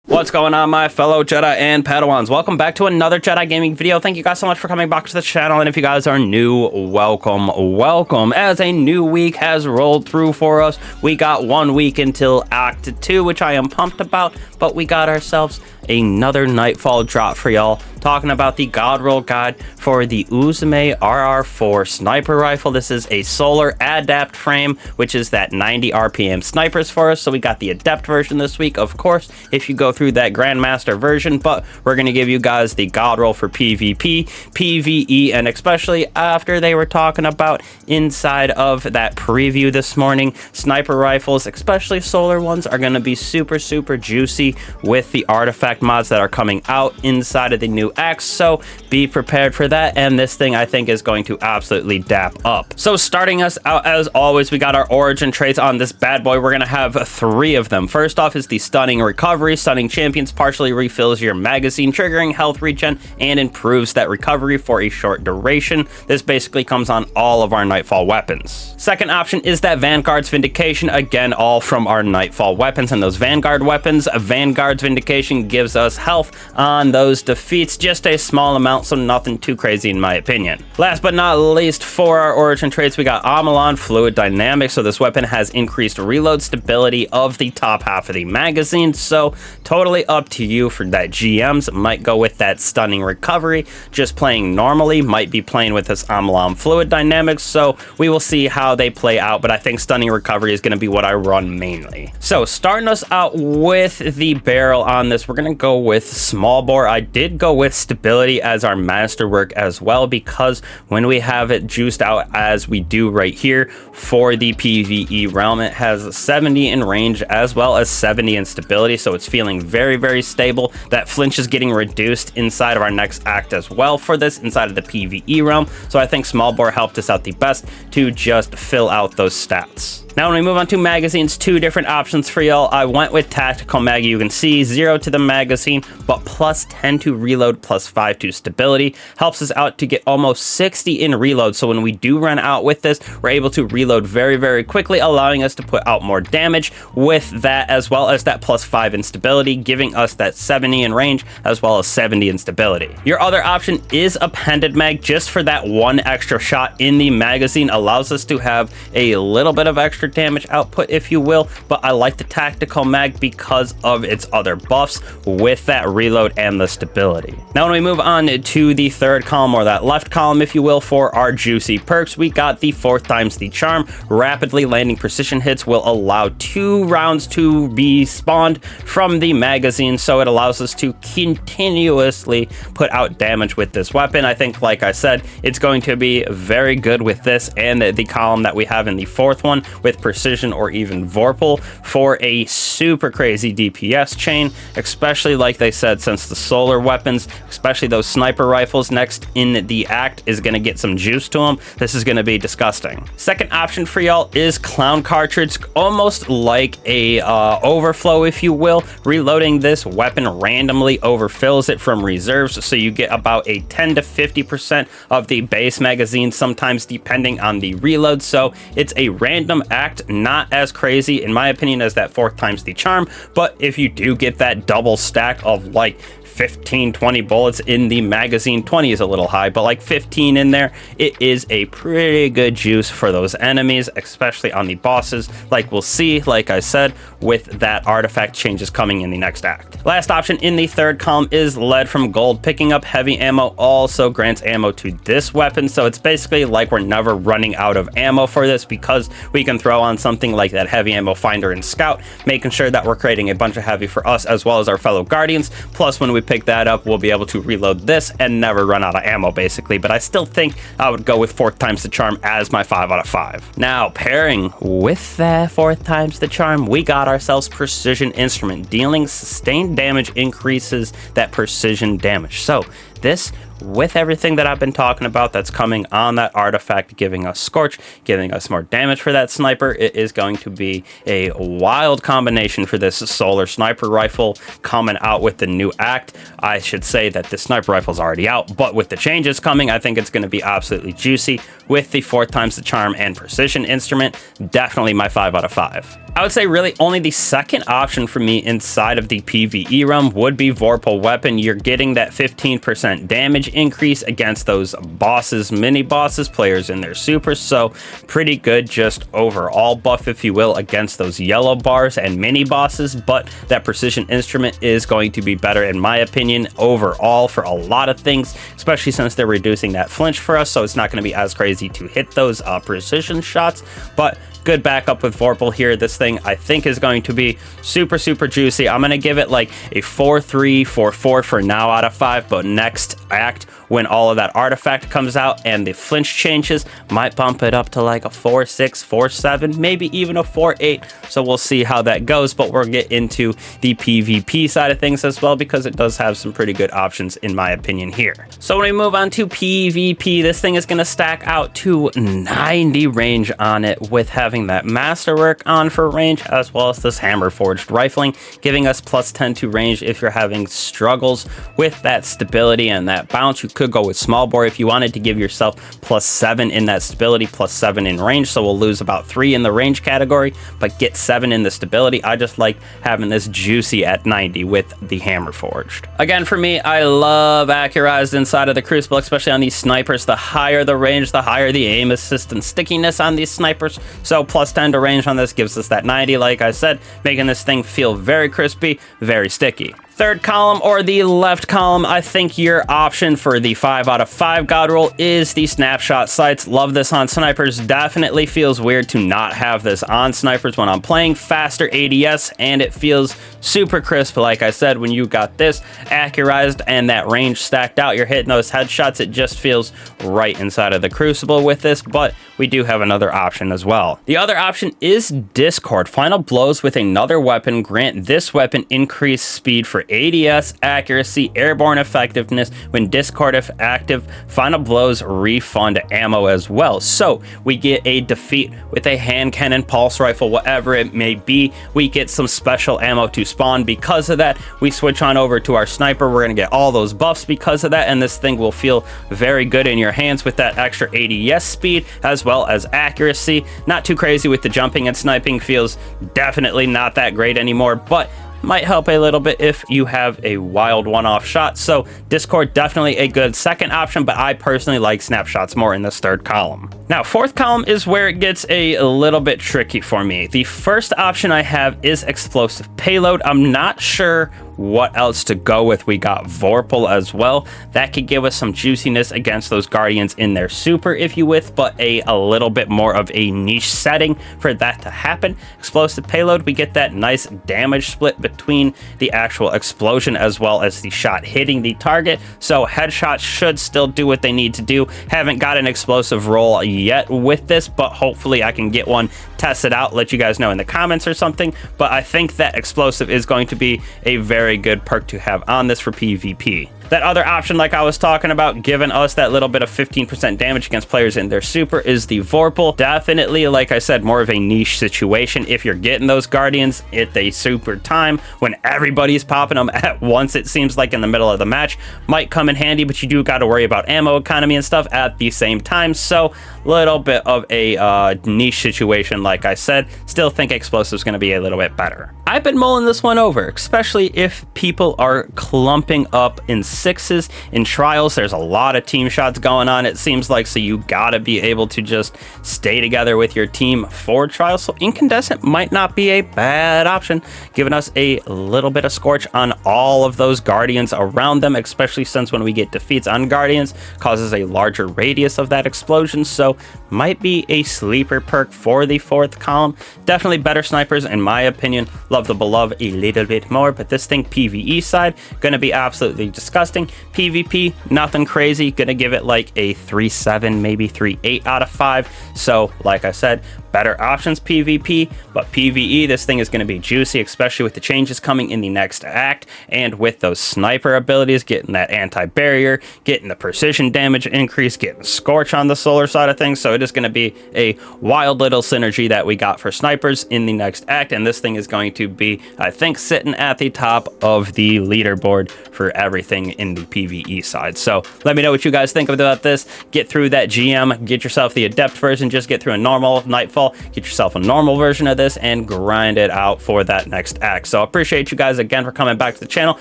What's going on, my fellow Jedi and Padawans? Welcome back to another Jedi gaming video. Thank you guys so much for coming back to the channel, and if you guys are new, welcome. As a new week has rolled through for us, we got 1 week until Act 2, which I am pumped about, but we got ourselves another Nightfall drop for y'all, talking about the God Roll Guide for the Uzume RR4 sniper rifle. This is a solar adapt frame, which is that 90 RPM snipers for us. So we got the adept version this week, of course, if you go through that Grandmaster version, but we're going to give you guys the God Roll for PvP, PvE, and especially after they were talking about inside of that preview this morning, sniper rifles, especially solar ones, are going to be super juicy with the artifact mods that are coming out inside of the new X, so be prepared for that, and this thing I think is going to absolutely dap up. So starting us out, as always, we got our origin traits on this bad boy. We're gonna have 3 of them. First off is the Stunning Recovery. Stunning Champions partially refills your magazine, triggering health regen and improves that recovery for a short duration. This basically comes on all of our Nightfall weapons. Second option is that Vanguard's Vindication, again all from our Nightfall weapons, and those Vanguard weapons, Vanguard's Vindication gives us health on those defeats, just a small amount, so nothing too crazy in my opinion. Last but not least, for our origin traits, we got Omolon Fluid Dynamics. So this weapon has increased reload stability of the top half of the magazine, so totally up to you for that. GMs might go with that Stunning Recovery, just playing normally might be playing with this Omolon Fluid Dynamics, so we will see how they play out, but I think Stunning Recovery is going to be what I run mainly. So starting us out with the barrel on this, we're going to go with small bore. I did go with stability as our masterwork as well, because when we have it juiced out as we do right here for the PvE realm, it has 70 in range as well as 70 in stability, so it's feeling very stable. That flinch is getting reduced inside of our next act as well for this inside of the PvE realm, so I think small bore helped us out the best to just fill out those stats. Now when we move on to magazines, 2 different options for y'all. I went with tactical mag. You can see 0 to the magazine, but plus 10 to reload, plus 5 to stability. Helps us out to get almost 60 in reload. So when we do run out with this, we're able to reload very quickly, allowing us to put out more damage with that, as well as that plus 5 in stability, giving us that 70 in range, as well as 70 in stability. Your other option is appended mag, just for that 1 extra shot in the magazine. Allows us to have a little bit of extra damage output, if you will, but I like the tactical mag because of its other buffs with that reload and the stability. Now when we move on to the third column, or that left column if you will, for our juicy perks, we got the 4th times the charm. Rapidly landing precision hits will allow 2 rounds to be spawned from the magazine, so it allows us to continuously put out damage with this weapon. I think, like I said, it's going to be very good with this and the column that we have in the 4th one with precision or even Vorpal for a super crazy DPS chain, especially like they said, since the solar weapons, especially those sniper rifles next in the act, is going to get some juice to them. This is going to be disgusting. Second option for y'all is Clown Cartridge, almost like a overflow, if you will. Reloading this weapon randomly overfills it from reserves, so you get about a 10 to 50% of the base magazine, sometimes depending on the reload. So it's a random act, not as crazy in my opinion as that 4th times the charm, but if you do get that double stack of like 15-20 bullets in the magazine, 20 is a little high, but like 15 in there, it is a pretty good juice for those enemies, especially on the bosses, like we'll see, like I said, with that artifact changes coming in the next act. Last option in the 3rd column is lead from gold. Picking up heavy ammo also grants ammo to this weapon, so it's basically like we're never running out of ammo for this, because we can throw on something like that heavy ammo finder and scout, making sure that we're creating a bunch of heavy for us as well as our fellow guardians. Plus when we pick that up, we'll be able to reload this and never run out of ammo basically, but I still think I would go with 4th times the charm as my 5 out of 5. Now pairing with that 4th times the charm, we got ourselves Precision Instrument. Dealing sustained damage increases that precision damage, so this, with everything that I've been talking about that's coming on that artifact, giving us Scorch, giving us more damage for that sniper, it is going to be a wild combination for this solar sniper rifle coming out with the new act. I should say that the sniper rifle is already out, but with the changes coming, I think it's going to be absolutely juicy with the 4 times the charm and precision instrument. Definitely my 5 out of 5. I would say really only the second option for me inside of the PvE realm would be Vorpal Weapon. You're getting that 15% damage increase against those bosses, mini bosses, players in their supers, so pretty good just overall buff, if you will, against those yellow bars and mini bosses. But that precision instrument is going to be better in my opinion overall for a lot of things, especially since they're reducing that flinch for us, so it's not going to be as crazy to hit those precision shots. But good backup with Vorpal here. This thing I think is going to be super juicy. I'm gonna give it like a 4-3, 4-4 for now out of 5, but next act, when all of that artifact comes out and the flinch changes, might bump it up to like a 4-6, 4-7, maybe even a 4-8. So we'll see how that goes, but we'll get into the PvP side of things as well, because it does have some pretty good options in my opinion here. So when we move on to PvP, this thing is gonna stack out to 90 range on it, with having that masterwork on for range, as well as this hammer forged rifling, giving us plus 10 to range if you're having struggles with that stability and that bounce. You could go with small bore if you wanted to give yourself plus 7 in that stability, plus 7 in range, so we'll lose about 3 in the range category but get 7 in the stability. I just like having this juicy at 90 with the hammer forged. Again, for me, I love accurized inside of the Crucible, especially on these snipers. The higher the range, the higher the aim assist and stickiness on these snipers, so plus 10 to range on this gives us that 90, like I said, making this thing feel very crispy, very sticky. Third column, or the left column, I think your option for the 5 out of 5 god roll is the snapshot sights. Love this on snipers. Definitely feels weird to not have this on snipers when I'm playing faster ADS, and it feels super crisp. Like I said, when you got this accurized and that range stacked out, you're hitting those headshots. It just feels right inside of the Crucible with this, but we do have another option as well. The other option is Discord. Final blows with another weapon grant this weapon increased speed for ADS, accuracy, airborne effectiveness. When Discord if active, final blows refund ammo as well. So we get a defeat with a hand cannon, pulse rifle, whatever it may be. We get some special ammo to spawn because of that. We switch on over to our sniper. We're going to get all those buffs because of that, and this thing will feel very good in your hands with that extra ADS speed as well as accuracy. Not too crazy with the jumping and sniping, feels definitely not that great anymore, but might help a little bit if you have a wild one-off shot. So Discord, definitely a good second option, but I personally like snapshots more in this third column. Now, fourth column is where it gets a little bit tricky for me. The first option I have is explosive payload. I'm not sure what else to go with. We got Vorpal as well. That could give us some juiciness against those Guardians in their super, if you with, but a little bit more of a niche setting for that to happen. Explosive payload, we get that nice damage split between the actual explosion as well as the shot hitting the target. So headshots should still do what they need to do. Haven't got an explosive roll yet with this, but hopefully I can get one, test it out, let you guys know in the comments or something. But I think that explosive is going to be a very good perk to have on this for PvP. That other option, like I was talking about, giving us that little bit of 15% damage against players in their super, is the Vorpal. Definitely, like I said, more of a niche situation. If you're getting those Guardians at a super time when everybody's popping them at once, it seems like in the middle of the match, might come in handy, but you do got to worry about ammo economy and stuff at the same time. So little bit of a niche situation, like I said. Still think explosive is going to be a little bit better. I've been mulling this one over, especially if people are clumping up in sixes in trials. There's a lot of team shots going on, it seems like, so you gotta be able to just stay together with your team for trials. So incandescent might not be a bad option, giving us a little bit of scorch on all of those Guardians around them, especially since when we get defeats on Guardians, causes a larger radius of that explosion. So might be a sleeper perk for the fourth column. Definitely better snipers in my opinion. Love the beloved a little bit more, but this thing PvE side gonna be absolutely disgusting. PvP, nothing crazy. Gonna give it like a 3.7, maybe 3.8 out of 5. So like I said, better options PvP, but PvE, this thing is going to be juicy, especially with the changes coming in the next act, and with those sniper abilities, getting that anti-barrier, getting the precision damage increase, getting Scorch on the solar side of things. So it is going to be a wild little synergy that we got for snipers in the next act, and this thing is going to be, I think, sitting at the top of the leaderboard for everything in the PvE side. So let me know what you guys think about this. Get through that GM, get yourself the Adept version, just get through a normal Nightfall, get yourself a normal version of this, and grind it out for that next act. So I appreciate you guys again for coming back to the channel.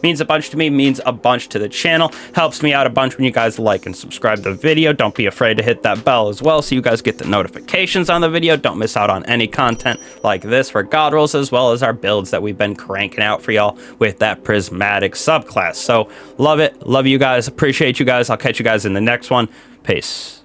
Means a bunch to me, means a bunch to the channel. Helps me out a bunch when you guys like and subscribe to the video. Don't be afraid to hit that bell as well so you guys get the notifications on the video. Don't miss out on any content like this for God Rolls, as well as our builds that we've been cranking out for y'all with that prismatic subclass. So love it. Love you guys. Appreciate you guys. I'll catch you guys in the next one. Peace.